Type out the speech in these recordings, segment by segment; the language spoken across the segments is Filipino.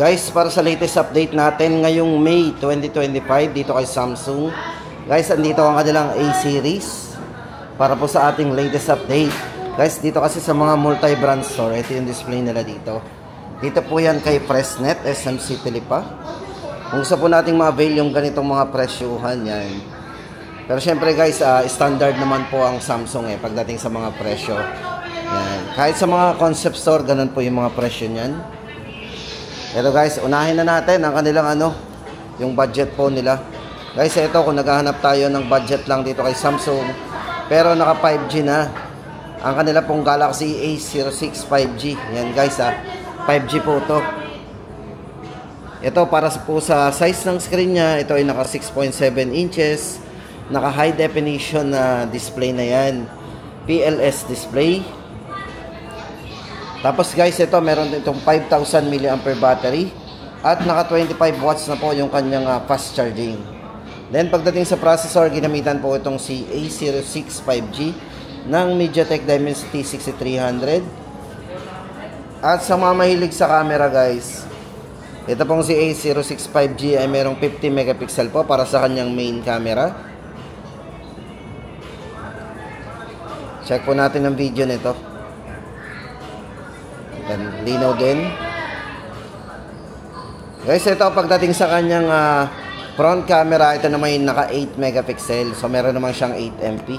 Guys, para sa latest update natin ngayong May 2025 dito kay Samsung. Guys, andito ang kanilang A series para po sa ating latest update. Guys, dito kasi sa mga multi-brand store, ito yung display nila dito. Dito po yan kay Presnet, SMC Tilipa. Kung gusto po nating ma-avail yung ganitong mga presyuhan yan. Pero syempre guys, standard naman po ang Samsung pagdating sa mga presyo. Yan. Kahit sa mga concept store, ganun po yung mga presyo niyan. Pero guys, unahin na natin ang kanilang yung budget po nila. Guys, ito kung naghahanap tayo ng budget lang dito kay Samsung, pero naka 5G na. Ang kanila pong Galaxy A06 5G. Yan guys 5G po to. Ito para po sa size ng screen niya, ito ay naka 6.7 inches. Naka high definition na display na yan. PLS display. Tapos guys, ito meron itong 5,000 mAh battery at naka 25 watts na po yung kanyang fast charging. Then pagdating sa processor, ginamitan po itong si A06 5G ng MediaTek Dimensity 6300. At sa mga mahilig sa camera guys, ito pong si A06 5G ay merong 50 megapixel po para sa kanyang main camera. Check po natin ang video nito. Linaw din. Guys, ito pagdating sa kanyang front camera, ito naman naka 8 megapixel. So meron naman siyang 8 MP.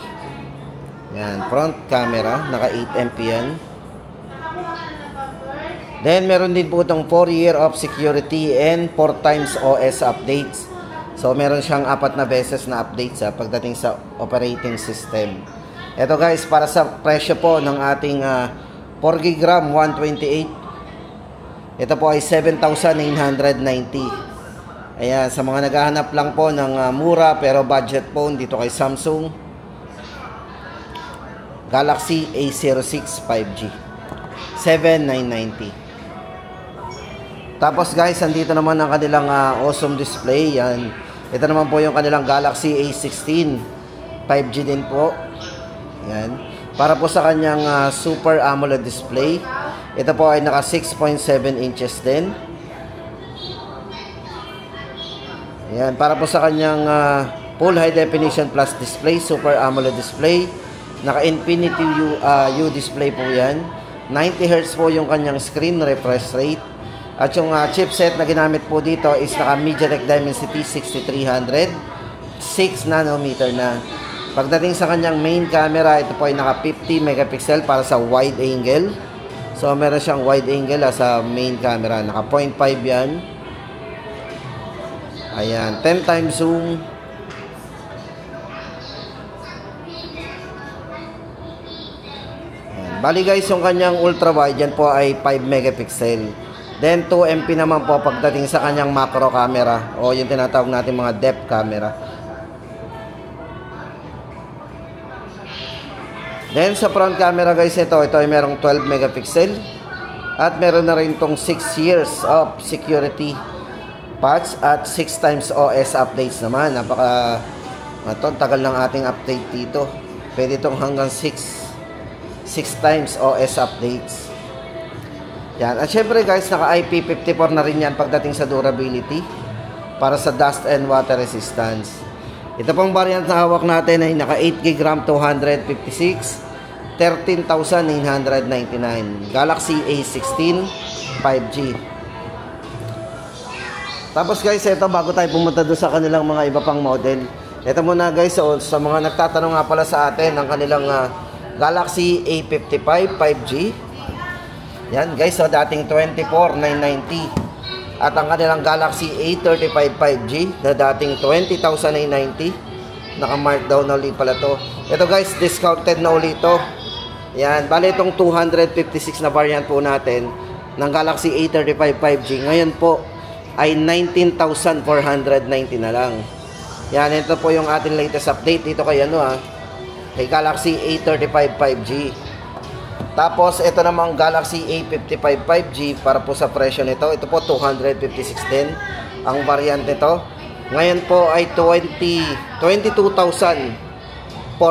Yan, front camera, naka 8 MP yan. Then meron din po itong 4 year of security and 4 times OS updates. So meron siyang 4 na beses na updates pagdating sa operating system. Ito guys, para sa presyo po ng ating 4GB RAM 128. Ito po ay 7,990. Ayan, sa mga naghahanap lang po ng mura pero budget phone dito kay Samsung, Galaxy A06 5G 7,990. Tapos guys, andito naman ang kanilang awesome display. Yan. Ito naman po yung kanilang Galaxy A16 5G din po. Yan. Para po sa kanyang Super AMOLED display. Ito po ay naka 6.7 inches din. Ayan. Para po sa kanyang Full High Definition Plus display, Super AMOLED display. Naka Infinity U display po yan. 90Hz po yung kanyang screen refresh rate. At yung chipset na ginamit po dito is naka MediaTek Dimensity 6300 6 nanometer na. Pagdating sa kanyang main camera, ito po ay naka 50 megapixel para sa wide angle. So meron siyang wide angle sa main camera, naka 0.5 yan. Ayan, 10 times zoom. Ayan. Bali guys, yung kanyang ultra wide yan po ay 5 megapixel. Then 2 MP naman po pagdating sa kanyang macro camera o yung tinatawag natin mga depth camera. Then sa front camera guys, ito ay merong 12 megapixel at meron na rin tong 6 years of security patch at 6 times OS updates naman. Napaka tagal ng ating update dito. Pwede itong hanggang 6 times OS updates. Yan. At syempre guys, naka IP54 na rin yan pagdating sa durability para sa dust and water resistance. Ito pong variant na hawak natin ay naka 8GB RAM 256, 13,999. Galaxy A16 5G. Tapos guys, ito bago tayo pumunta doon sa kanilang mga iba pang model. Ito muna guys, sa mga nagtatanong nga pala sa atin ng kanilang Galaxy A55 5G. Yan guys, dating 24,990. At ang kanilang Galaxy A35 5G na dating 20,990. Naka-markdown na ulit pala to. Ito guys, discounted na ulit to. Yan, bali itong 256 na variant po natin ng Galaxy A35 5G. Ngayon po ay 19,490 na lang. Yan, ito po yung ating latest update dito kay kay Galaxy A35 5G. Tapos, ito namang Galaxy A55 5G para po sa presyo nito. Ito po, 256 din ang variant nito. Ngayon po ay 22,490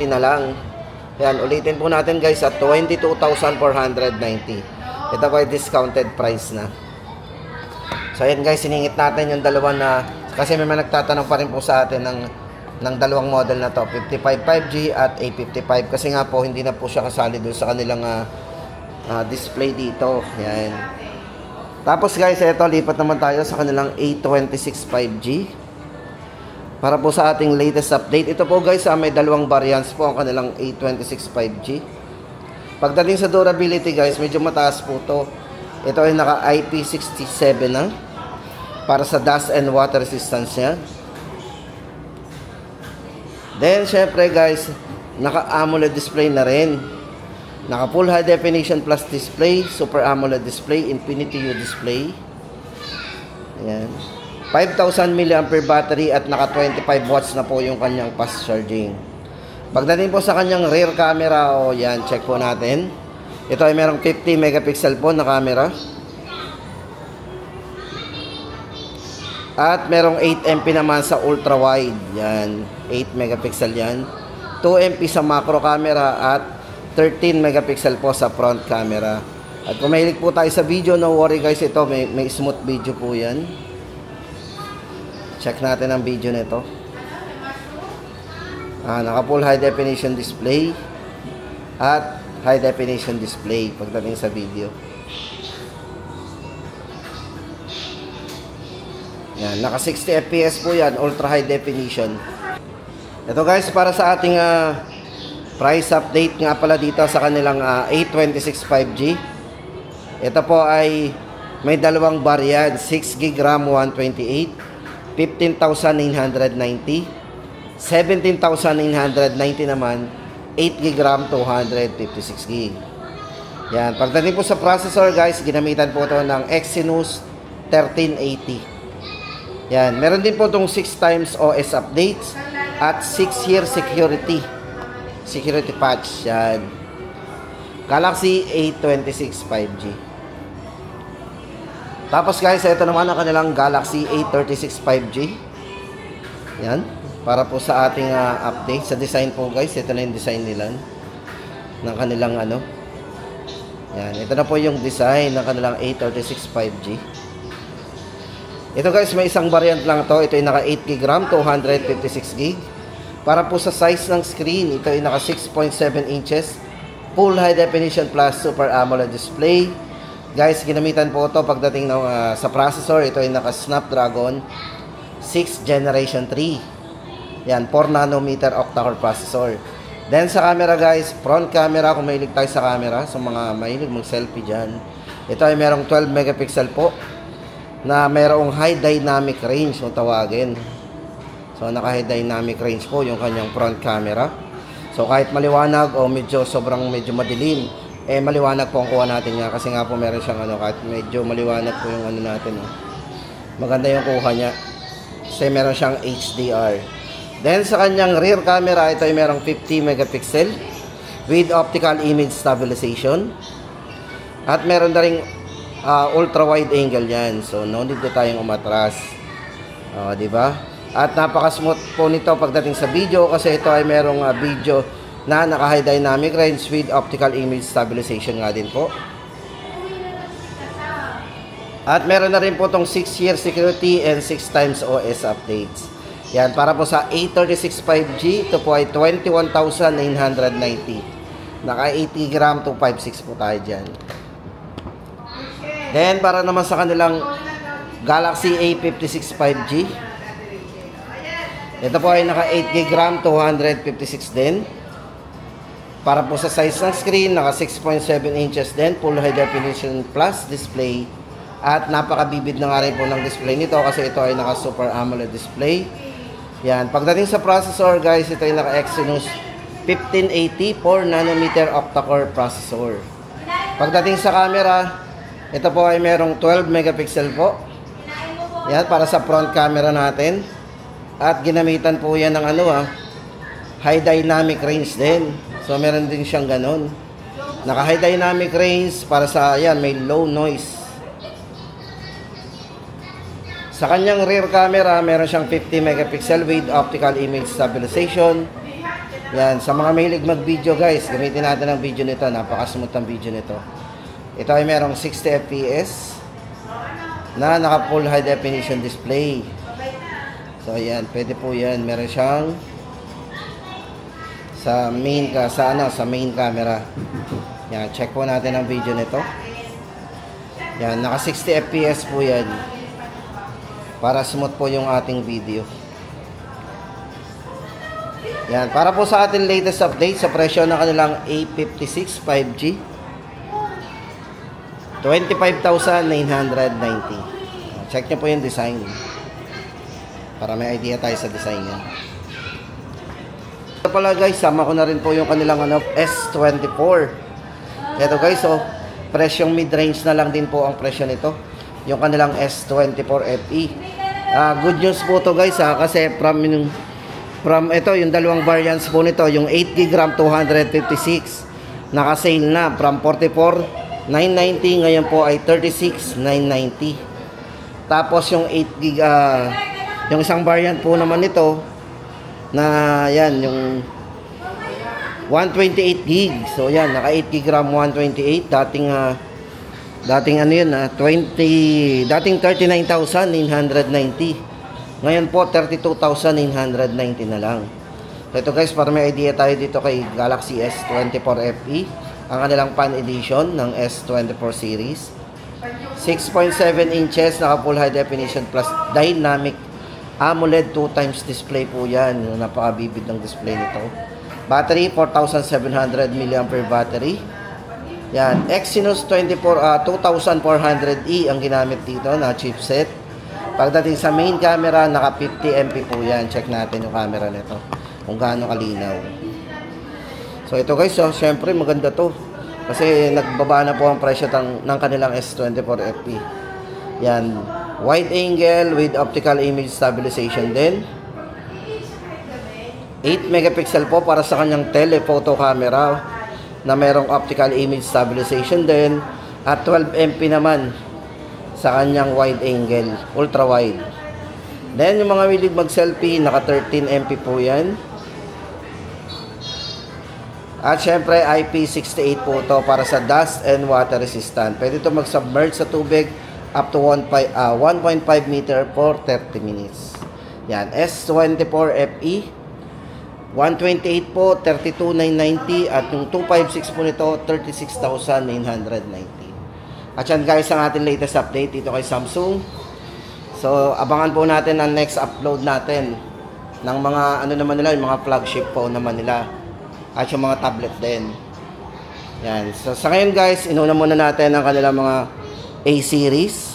na lang. Yan, ulitin po natin guys at 22,490. Ito po ay discounted price na. So ayan guys, siningit natin yung dalawa na, kasi may nagtatanong pa rin po sa atin ng dalawang model na to, 55 5G at A55, kasi nga po hindi na po siya kasali doon sa kanilang display dito. Yan. Tapos guys, ito lipat naman tayo sa kanilang A26 5G para po sa ating latest update. Ito po guys, may dalawang variants po ang kanilang A26 5G. Pagdating sa durability guys, medyo mataas po to. Ito ay naka IP67 na para sa dust and water resistance niya. Then syempre guys, naka AMOLED display na rin. Naka full high definition plus display, super AMOLED display, Infinity U display. Ayan. 5,000 mAh battery at naka 25 watts na po yung kanyang fast charging. Pagdating po sa kanyang rear camera, yan, check po natin. Ito ay merong 50 megapixel po na camera. At merong 8MP naman sa ultra wide. Yan, 8 megapixel yan. 2MP sa macro camera at 13 megapixel po sa front camera. At kung mahilig po tayo sa video, no worry guys, ito may smooth video po yan. Check natin ang video nito. Naka full high definition display at high definition display pagdating sa video. Yan, naka 60 fps po yan, ultra high definition. Ito guys, para sa ating price update nga pala dito sa kanilang A26 5G. Ito po ay may dalawang variant, 6GB RAM 128, 15,990, 17,990 naman, 8GB RAM 256GB. Yan, pagdating po sa processor guys, ginamitan po ito ng Exynos 1380. Yan, meron din po itong 6x OS updates at 6-year security patch. Yan, Galaxy A26 5G. Tapos guys, ito naman ang kanilang Galaxy A36 5G. Yan, para po sa ating update sa design po guys. Ito na yung design nila ng kanilang yan, ito na po yung design ng kanilang A36 5G. Ito guys, may isang variant lang to. Ito ay naka 8GB RAM 256GB. Para po sa size ng screen, ito ay naka 6.7 inches full high definition plus super AMOLED display. Guys, ginamitan po ito pagdating sa processor. Ito ay naka Snapdragon 6 Generation 3. Yan, 4 nanometer octa-core processor. Then sa camera guys, front camera, kung mahilig tayo sa camera, sa mga mahilig mag-selfie dyan, ito ay merong 12 megapixel po na merong high dynamic range kung tawagin. So naka high dynamic range po yung kanyang front camera. So kahit maliwanag o sobrang medyo madilim, maliwanag po ang kuha natin nga, kasi nga po meron siyang kahit medyo maliwanag po yung natin, maganda yung kuha niya kasi meron siyang HDR. Then sa kanyang rear camera, ito ay merong 50 megapixel with optical image stabilization at meron na ring ultra wide angle yan, so no need na tayong umatras, diba? At napaka smooth po nito pagdating sa video, kasi ito ay merong video na naka high dynamic range with optical image stabilization nga din po. At meron na rin po itong 6-year security and 6x OS updates. Yan, para po sa A36 5G, ito po ay 21,990. Naka 80GB RAM 256 po tayo dyan. Then para naman sa kanilang Galaxy A56 5G, ito po ay naka 8GB RAM 256 din. Para po sa size ng screen, naka 6.7 inches din, full high definition plus display. At napakabibid na nga rin po ng display nito, kasi ito ay naka super AMOLED display. Yan, pagdating sa processor guys, ito ay naka Exynos 1580 4 nanometer octa-core processor. Pagdating sa camera, ito po ay merong 12 megapixel po. Yan, para sa front camera natin. At ginamitan po yan ng high dynamic range din. So meron din siyang ganun. Naka high dynamic range para sa may low noise. Sa kanyang rear camera, meron siyang 50 megapixel with optical image stabilization. Yan, sa mga mahilig mag-video guys, gamitin natin ang video nito. Napaka-smooth ang video nito. Ito ay merong 60 fps. na naka full high definition display. So ayan, pwede po yan. Meron siyang sa main camera. Yan, check po natin ang video nito. Yan, naka 60 fps po yan. Para smooth po yung ating video. Yan, para po sa ating latest update sa presyo ng kanilang A56 5G. 25,990. Check nyo po yung design. Para may idea tayo sa design niya. Ito pala guys, sama ko na rin po yung kanilang S24. Ito guys, presyong mid-range na lang din po ang presyo nito. Yung kanilang S24 FE. Good news po to guys kasi from ito, yung dalawang variants po nito, yung 8GB RAM 256. Naka-sale na from 44,990, ngayon po ay 36,990. Tapos yung 8GB, yung isang variant po naman nito, na yan, yung 128GB. So yan, naka 8GB RAM 128. Dating ano yun, dating 39,990. Ngayon po, 32,990 na lang. So ito guys, para may idea tayo dito kay Galaxy S24 FE, ang kanilang pan edition ng S24 series. 6.7 inches, naka full high definition plus dynamic AMOLED 2x display po yan. Napakabibig ng display nito. Battery, 4,700 mAh battery. Yan, Exynos 2400E ang ginamit dito na chipset. Pagdating sa main camera, naka 50MP po yan. Check natin yung camera nito kung gaano kalinaw. So ito guys, syempre maganda to. Kasi nagbaba na po ang presyo ng kanilang S24 FE. Yan, wide angle with optical image stabilization din. 8 megapixel po para sa kanyang telephoto camera na merong optical image stabilization din. At 12MP naman sa kanyang wide angle, ultra wide. Then yung mga wilig mag-selfie, naka 13MP po yan. At syempre IP68 po to para sa dust and water resistant. Pwede ito mag-submerge sa tubig up to 1.5 meter for 30 minutes. Yan, S24 FE 128 po, 32,990 at yung 256 po nito 36,990. At yan guys ang ating latest update dito kay Samsung. So abangan po natin ang next upload natin ng mga ano naman nila, yung mga flagship phone naman nila at yung mga tablet din. Yan. So sa ngayon guys, inuna muna natin ang kanilang mga A series.